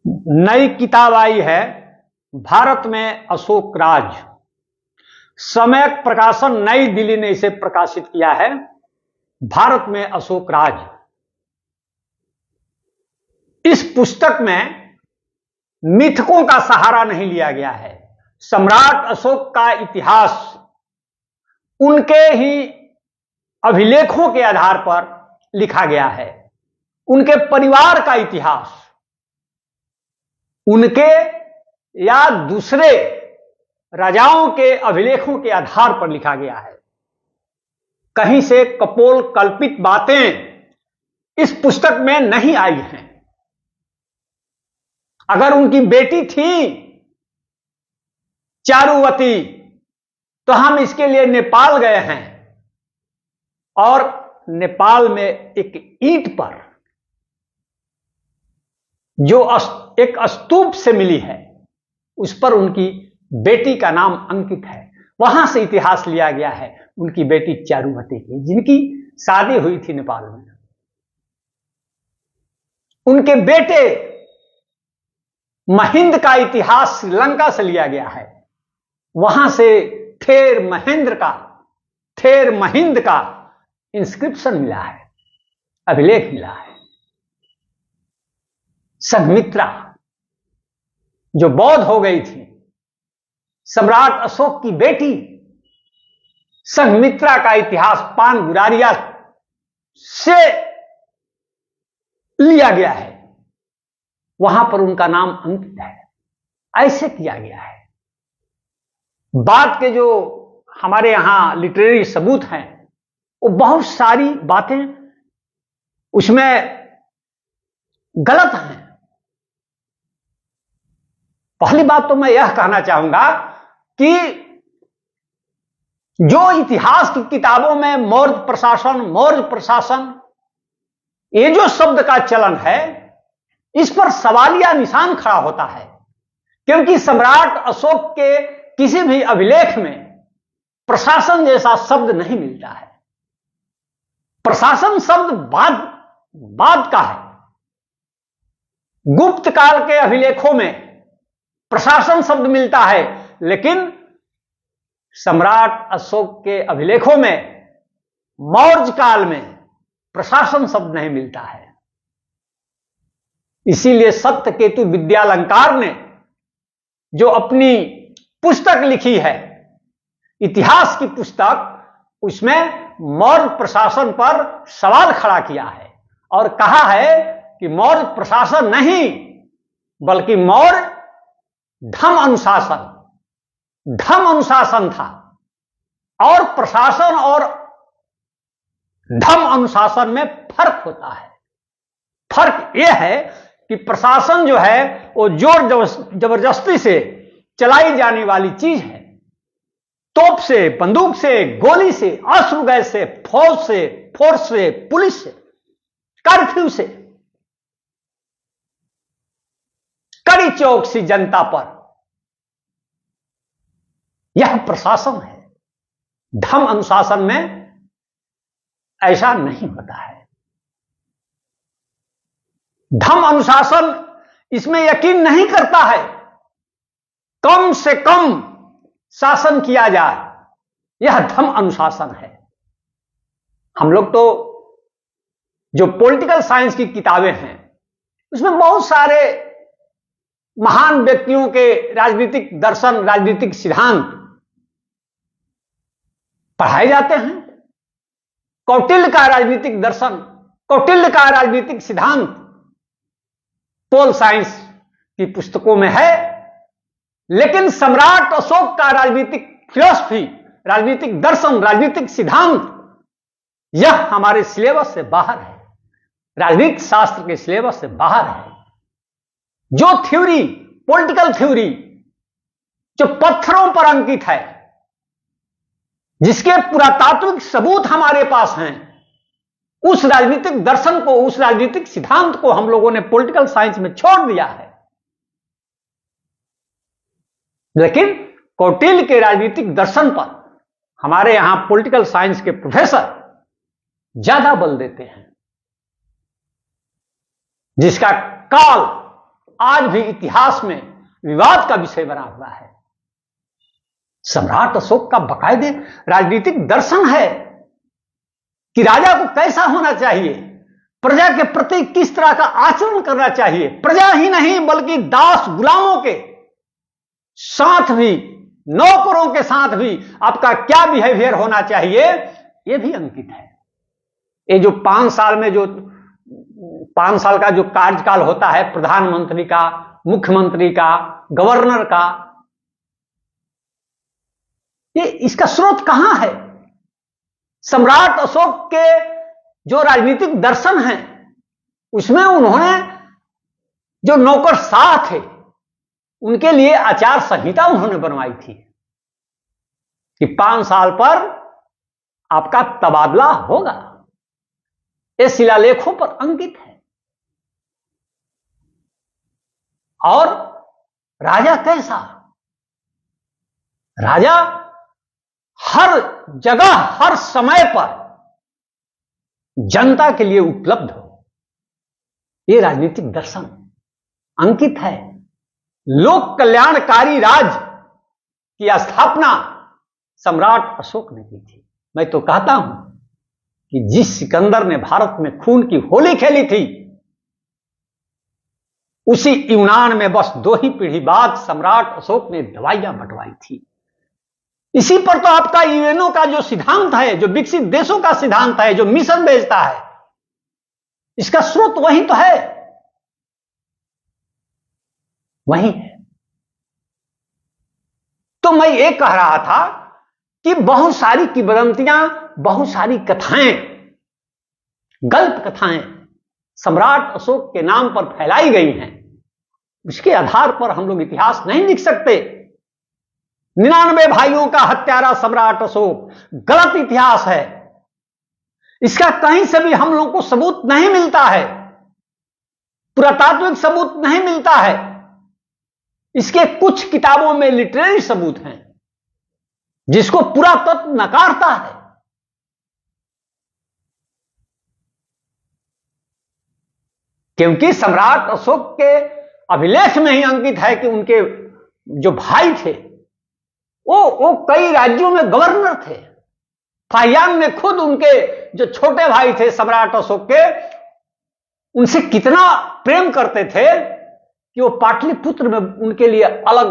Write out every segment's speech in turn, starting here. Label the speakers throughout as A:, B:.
A: नई किताब आई है भारत में अशोक राज। सम्यक प्रकाशन नई दिल्ली ने इसे प्रकाशित किया है। भारत में अशोक राज। इस पुस्तक में मिथकों का सहारा नहीं लिया गया है। सम्राट अशोक का इतिहास उनके ही अभिलेखों के आधार पर लिखा गया है। उनके परिवार का इतिहास उनके या दूसरे राजाओं के अभिलेखों के आधार पर लिखा गया है। कहीं से कपोल कल्पित बातें इस पुस्तक में नहीं आई हैं। अगर उनकी बेटी थी चारुवती तो हम इसके लिए नेपाल गए हैं और नेपाल में एक ईंट पर जो एक स्तूप से मिली है उस पर उनकी बेटी का नाम अंकित है। वहां से इतिहास लिया गया है उनकी बेटी चारुवती की, जिनकी शादी हुई थी नेपाल में। उनके बेटे महिंद का इतिहास श्रीलंका से लिया गया है। वहां से थेर महिंद का इंस्क्रिप्शन मिला है, अभिलेख मिला है। संघमित्रा जो बौद्ध हो गई थी, सम्राट अशोक की बेटी संघमित्रा का इतिहास पानगुरारिया से लिया गया है। वहां पर उनका नाम अंकित है। ऐसे किया गया है। बात के जो हमारे यहां लिटरेरी सबूत हैं वो बहुत सारी बातें उसमें गलत हैं। पहली बात तो मैं यह कहना चाहूंगा कि जो इतिहास की किताबों में मौर्य प्रशासन ये जो शब्द का चलन है, इस पर सवालिया निशान खड़ा होता है, क्योंकि सम्राट अशोक के किसी भी अभिलेख में प्रशासन जैसा शब्द नहीं मिलता है। प्रशासन शब्द बाद का है। गुप्त काल के अभिलेखों में प्रशासन शब्द मिलता है, लेकिन सम्राट अशोक के अभिलेखों में मौर्य काल में प्रशासन शब्द नहीं मिलता है। इसीलिए सत्यकेतु विद्यालंकार ने जो अपनी पुस्तक लिखी है, इतिहास की पुस्तक, उसमें मौर्य प्रशासन पर सवाल खड़ा किया है और कहा है कि मौर्य प्रशासन नहीं बल्कि मौर्य धर्म अनुशासन था। और प्रशासन और धर्म अनुशासन में फर्क होता है। फर्क यह है कि प्रशासन जो है वो जोर जबरदस्ती से चलाई जाने वाली चीज है। तोप से, बंदूक से, गोली से, अश्रु गैस से, फोर्स से, पुलिस से, कर्फ्यू से, कड़ी चौकसी जनता पर, यह प्रशासन है। धर्म अनुशासन में ऐसा नहीं होता है। धर्म अनुशासन इसमें यकीन नहीं करता है कम से कम शासन किया जाए, यह धर्म अनुशासन है। हम लोग तो जो पॉलिटिकल साइंस की किताबें हैं उसमें बहुत सारे महान व्यक्तियों के राजनीतिक दर्शन, राजनीतिक सिद्धांत पढ़ाए जाते हैं। कौटिल्य का राजनीतिक दर्शन, कौटिल्य का राजनीतिक सिद्धांत पोल साइंस की पुस्तकों में है, लेकिन सम्राट अशोक का राजनीतिक फिलॉसफी, राजनीतिक दर्शन, राजनीतिक सिद्धांत, यह हमारे सिलेबस से बाहर है। राजनीतिक शास्त्र के सिलेबस से बाहर है। जो थ्योरी, पॉलिटिकल थ्योरी जो पत्थरों पर अंकित है, जिसके पुरातात्विक सबूत हमारे पास हैं, उस राजनीतिक दर्शन को, उस राजनीतिक सिद्धांत को हम लोगों ने पॉलिटिकल साइंस में छोड़ दिया है। लेकिन कौटिल्य के राजनीतिक दर्शन पर हमारे यहां पॉलिटिकल साइंस के प्रोफेसर ज्यादा बल देते हैं, जिसका काल आज भी इतिहास में विवाद का विषय बना हुआ है। सम्राट अशोक का बाकायदे राजनीतिक दर्शन है कि राजा को कैसा होना चाहिए, प्रजा के प्रति किस तरह का आचरण करना चाहिए, प्रजा ही नहीं बल्कि दास गुलामों के साथ भी, नौकरों के साथ भी आपका क्या बिहेवियर होना चाहिए, यह भी अंकित है। ये जो 5 साल में जो 5 साल का जो कार्यकाल होता है प्रधानमंत्री का, मुख्यमंत्री का, गवर्नर का, ये इसका स्रोत कहां है? सम्राट अशोक के जो राजनीतिक दर्शन हैं उसमें उन्होंने जो नौकरशाह थे उनके लिए आचार संहिता उन्होंने बनवाई थी कि 5 साल पर आपका तबादला होगा। ये शिलालेखों पर अंकित है। और राजा कैसा? राजा हर जगह हर समय पर जनता के लिए उपलब्ध हो, यह राजनीतिक दर्शन अंकित है। लोक कल्याणकारी राज्य की स्थापना सम्राट अशोक ने की थी। मैं तो कहता हूं कि जिस सिकंदर ने भारत में खून की होली खेली थी, उसी यूनान में बस 2 ही पीढ़ी बाद सम्राट अशोक ने दवाइयां बंटवाई थी। इसी पर तो आपका यूएनओ का जो सिद्धांत है, जो विकसित देशों का सिद्धांत है, जो मिशन भेजता है, इसका स्रोत वही तो है, वही है। तो मैं ये कह रहा था कि बहुत सारी किंवदंतियां, बहुत सारी कथाएं, गलत कथाएं सम्राट अशोक के नाम पर फैलाई गई हैं। उसके आधार पर हम लोग इतिहास नहीं लिख सकते। 99 भाइयों का हत्यारा सम्राट अशोक गलत इतिहास है। इसका कहीं से भी हम लोग को सबूत नहीं मिलता है, पुरातात्विक सबूत नहीं मिलता है। इसके कुछ किताबों में लिटरेरी सबूत हैं जिसको पुरातत्व नकारता है। क्योंकि सम्राट अशोक के अभिलेख में ही अंकित है कि उनके जो भाई थे वो कई राज्यों में गवर्नर थे। फाहियान ने खुद उनके जो छोटे भाई थे सम्राट अशोक के, उनसे कितना प्रेम करते थे कि वो पाटलिपुत्र में उनके लिए अलग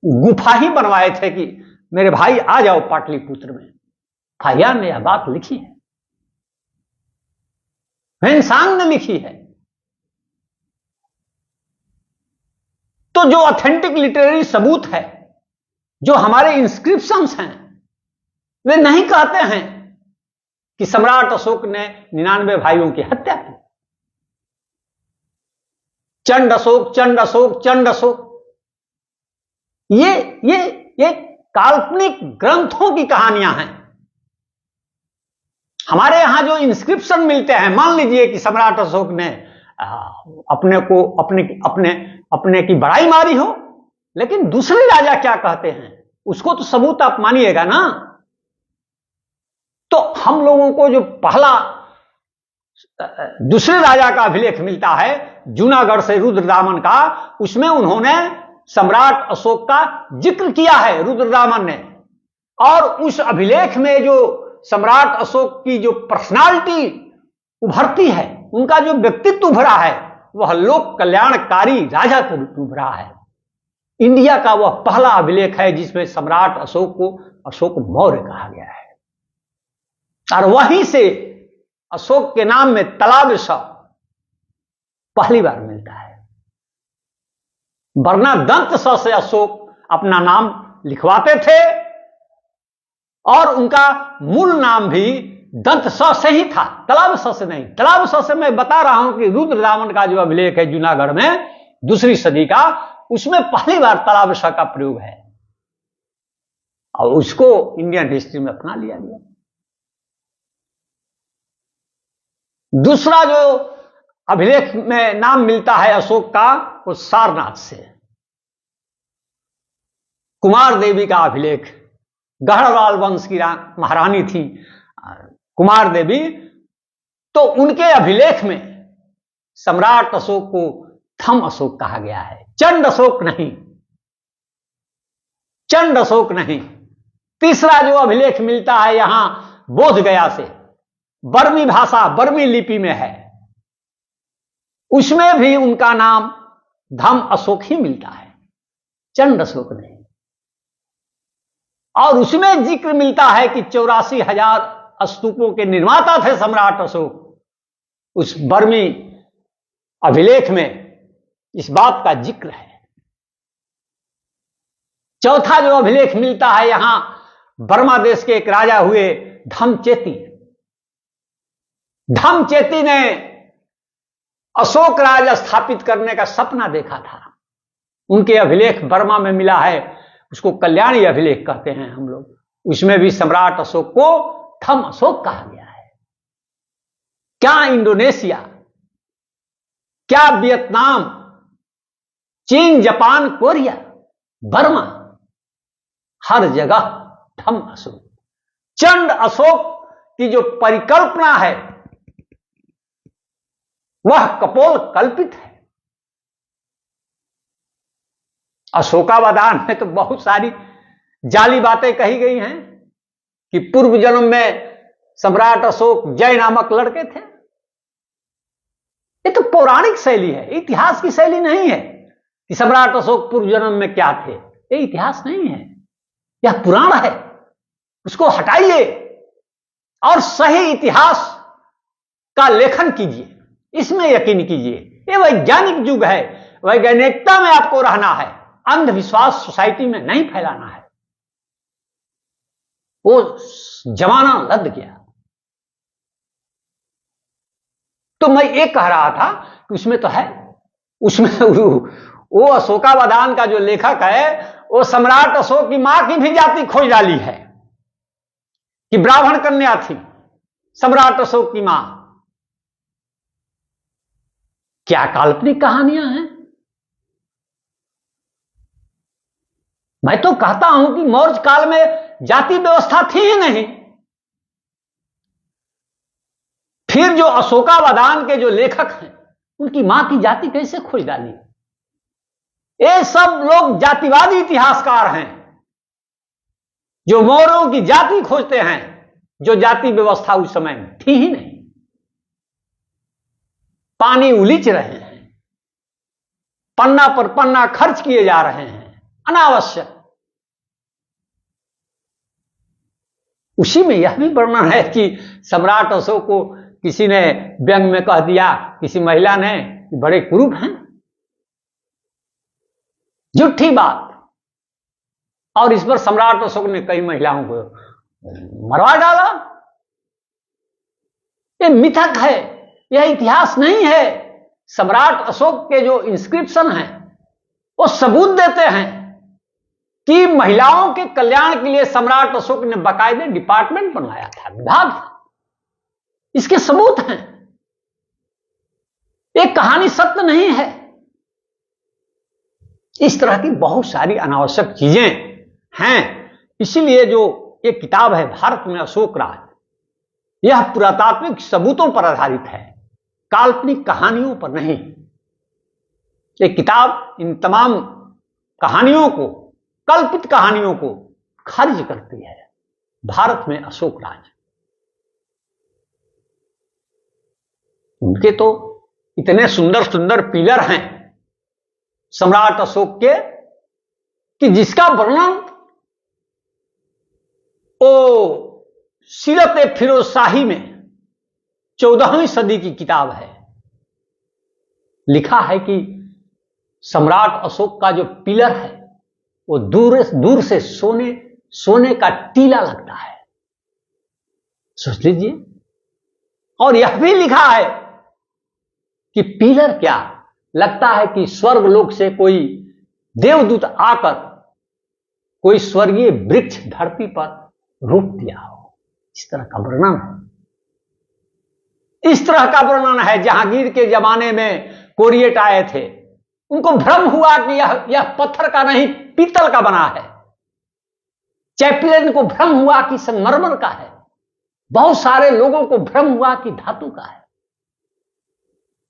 A: गुफा ही बनवाए थे कि मेरे भाई आ जाओ पाटलिपुत्र में। फाहियान ने यह बात लिखी है, हेनसांग ने लिखी है। तो जो ऑथेंटिक लिटरेरी सबूत है, जो हमारे इंस्क्रिप्शंस हैं, वे नहीं कहते हैं कि सम्राट अशोक ने 99 भाइयों की हत्या की। चंड अशोक, चंड अशोक, चंड अशोक, ये काल्पनिक ग्रंथों की कहानियां हैं। हमारे यहां जो इंस्क्रिप्शन मिलते हैं, मान लीजिए कि सम्राट अशोक ने अपने की बड़ाई मारी हो, लेकिन दूसरे राजा क्या कहते हैं उसको तो सबूत आप मानिएगा ना। तो हम लोगों को जो पहला दूसरे राजा का अभिलेख मिलता है जूनागढ़ से रुद्रदामन का, उसमें उन्होंने सम्राट अशोक का जिक्र किया है रुद्रदामन ने। और उस अभिलेख में जो सम्राट अशोक की जो पर्सनालिटी उभरती है, उनका जो व्यक्तित्व उभरा है, वह लोक कल्याणकारी राजा के रूप में उभरा है। इंडिया का वह पहला अभिलेख है जिसमें सम्राट अशोक को अशोक मौर्य कहा गया है। और वहीं से अशोक के नाम में तालाब शब्द पहली बार मिलता है, वरना दंत स से अशोक अपना नाम लिखवाते थे और उनका मूल नाम भी दंत स से ही था, तालाब स से नहीं। तालाब स से मैं बता रहा हूं कि रुद्रदामन का जो अभिलेख है जूनागढ़ में 2री सदी का, उसमें पहली बार तालाब स का प्रयोग है और उसको इंडियन हिस्ट्री में अपना लिया गया। दूसरा जो अभिलेख में नाम मिलता है अशोक का, वो सारनाथ से, कुमार देवी का अभिलेख। गढ़वाल वंश की महारानी थी कुमार देवी, तो उनके अभिलेख में सम्राट अशोक को थम अशोक कहा गया है, चंड अशोक नहीं, चंड अशोक नहीं। तीसरा जो अभिलेख मिलता है यहां बोधगया से, बर्मी भाषा, बर्मी लिपि में है, उसमें भी उनका नाम धम अशोक ही मिलता है, चंड अशोक नहीं। और उसमें जिक्र मिलता है कि 84,000 स्तूपों के निर्माता थे सम्राट अशोक। उस बर्मी अभिलेख में इस बात का जिक्र है। चौथा जो अभिलेख मिलता है यहां, बर्मा देश के एक राजा हुए धमचेती। धमचेती ने अशोक राज स्थापित करने का सपना देखा था। उनके अभिलेख बर्मा में मिला है, उसको कल्याणी अभिलेख कहते हैं हम लोग। उसमें भी सम्राट अशोक को थम अशोक कहा गया है। क्या इंडोनेशिया, क्या वियतनाम, चीन, जापान, कोरिया, बर्मा, हर जगह थम अशोक। चंड अशोक की जो परिकल्पना है वह कपोल कल्पित है। अशोकावदान में तो बहुत सारी जाली बातें कही गई हैं कि पूर्व जन्म में सम्राट अशोक जय नामक लड़के थे। ये तो पौराणिक शैली है, इतिहास की शैली नहीं है कि सम्राट अशोक पूर्व जन्म में क्या थे। ये इतिहास नहीं है, यह पुराण है। उसको हटाइए और सही इतिहास का लेखन कीजिए, इसमें यकीन कीजिए। ये वैज्ञानिक युग है, वैज्ञानिकता में आपको रहना है, अंधविश्वास सोसाइटी में नहीं फैलाना है। वो जमाना लद गया। तो मैं ये कह रहा था कि उसमें तो है, उसमें वो अशोकावदान का जो लेखक है वो सम्राट अशोक की मां की भी जाति खोज डाली है कि ब्राह्मण कन्या थी सम्राट अशोक की मां। क्या काल्पनिक कहानियां हैं। मैं तो कहता हूं कि मौर्य काल में जाति व्यवस्था थी ही नहीं। फिर जो अशोकावदान के जो लेखक हैं उनकी मां की जाति कैसे खोज डाली। ये सब लोग जातिवादी इतिहासकार हैं जो मौर्यों की जाति खोजते हैं, जो जाति व्यवस्था उस समय थी ही नहीं। पानी उलीच रहे हैं, पन्ना पर पन्ना खर्च किए जा रहे हैं अनावश्यक। उसी में यह भी वर्णन है कि सम्राट अशोक को किसी ने व्यंग में कह दिया, किसी महिला ने, कि बड़े कुरूप हैं। झूठी बात। और इस पर सम्राट अशोक ने कई महिलाओं को मरवा डाला। ये मिथक है, यह इतिहास नहीं है। सम्राट अशोक के जो इंस्क्रिप्शन हैं वो सबूत देते हैं कि महिलाओं के कल्याण के लिए सम्राट अशोक ने बाकायदे डिपार्टमेंट बनाया था, विभाग था। इसके सबूत हैं। एक कहानी सत्य नहीं है। इस तरह की बहुत सारी अनावश्यक चीजें हैं। इसीलिए जो एक किताब है भारत में अशोक राज, यह पुरातात्विक सबूतों पर आधारित है, काल्पनिक कहानियों पर नहीं। एक किताब इन तमाम कहानियों को, कल्पित कहानियों को खारिज करती है। भारत में अशोक राज, उनके तो इतने सुंदर सुंदर पिलर हैं सम्राट अशोक के कि जिसका वर्णन ओ सीरत फिरोज शाही में 14वीं सदी की किताब है। लिखा है कि सम्राट अशोक का जो पिलर है वो दूर से सोने का टीला लगता है। सोच लीजिए। और यह भी लिखा है कि पिलर क्या लगता है कि स्वर्ग लोक से कोई देवदूत आकर कोई स्वर्गीय वृक्ष धरती पर रोप दिया हो। इस तरह का वर्णन है। इस तरह का वर्णन है। जहांगीर के जमाने में कोरिएट आए थे, उनको भ्रम हुआ कि यह पत्थर का नहीं पीतल का बना है। चैपलिन को भ्रम हुआ कि संगमरमर का है। बहुत सारे लोगों को भ्रम हुआ कि धातु का है।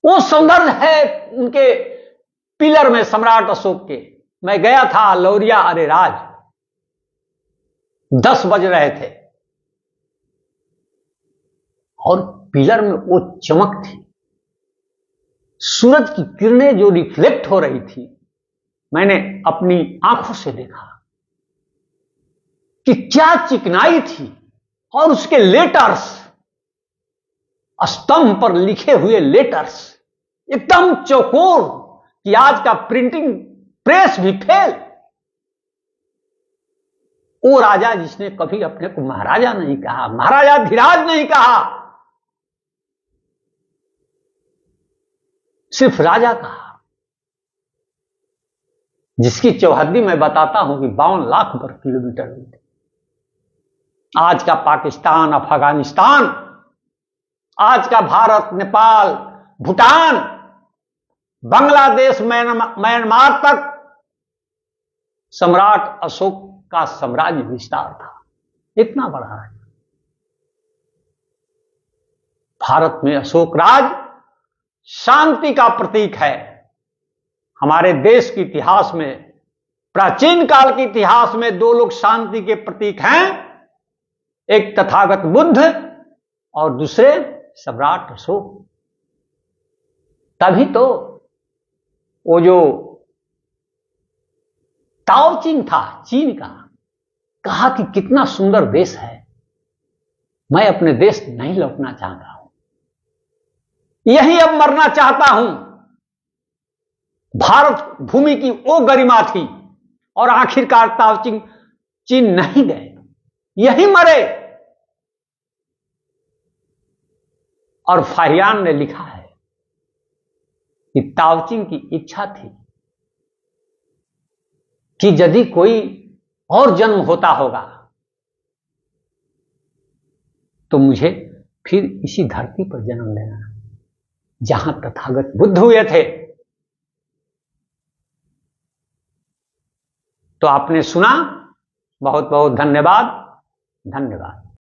A: वो सौंदर्य है उनके पिलर में सम्राट अशोक के मैं गया था लौरिया अरे राज, 10 बज रहे थे और पिलर में वो चमक थी, सूरज की किरणें जो रिफ्लेक्ट हो रही थी, मैंने अपनी आंखों से देखा कि क्या चिकनाई थी। और उसके लेटर्स, स्तंभ पर लिखे हुए लेटर्स एकदम चौकोर कि आज का प्रिंटिंग प्रेस भी फेल। वो राजा जिसने कभी अपने को महाराजा नहीं कहा, महाराजा धीराज नहीं कहा, सिर्फ राजा कहा, जिसकी चौहद्दी मैं बताता हूं कि 52 लाख वर्ग किलोमीटर हुई थी। आज का पाकिस्तान, अफगानिस्तान, आज का भारत, नेपाल, भूटान, बांग्लादेश, म्यांमार तक सम्राट अशोक का साम्राज्य विस्तार था। इतना बड़ा है भारत में। अशोक राज शांति का प्रतीक है। हमारे देश के इतिहास में, प्राचीन काल के इतिहास में 2 लोग शांति के प्रतीक हैं, एक तथागत बुद्ध और दूसरे सम्राट अशोक। तभी तो वो जो ताओ चिंग था चीन का, कहा कि कितना सुंदर देश है, मैं अपने देश नहीं लौटना चाहता हूं, यही अब मरना चाहता हूं। भारत भूमि की वो गरिमा थी और आखिरकार ताओ चिंग चीन नहीं गए, यही मरे। और फाहियान ने लिखा है कि ताओ चिंग की इच्छा थी कि यदि कोई और जन्म होता होगा तो मुझे फिर इसी धरती पर जन्म लेना जहां तथागत बुद्ध हुए थे। तो आपने सुना, बहुत बहुत धन्यवाद। धन्यवाद।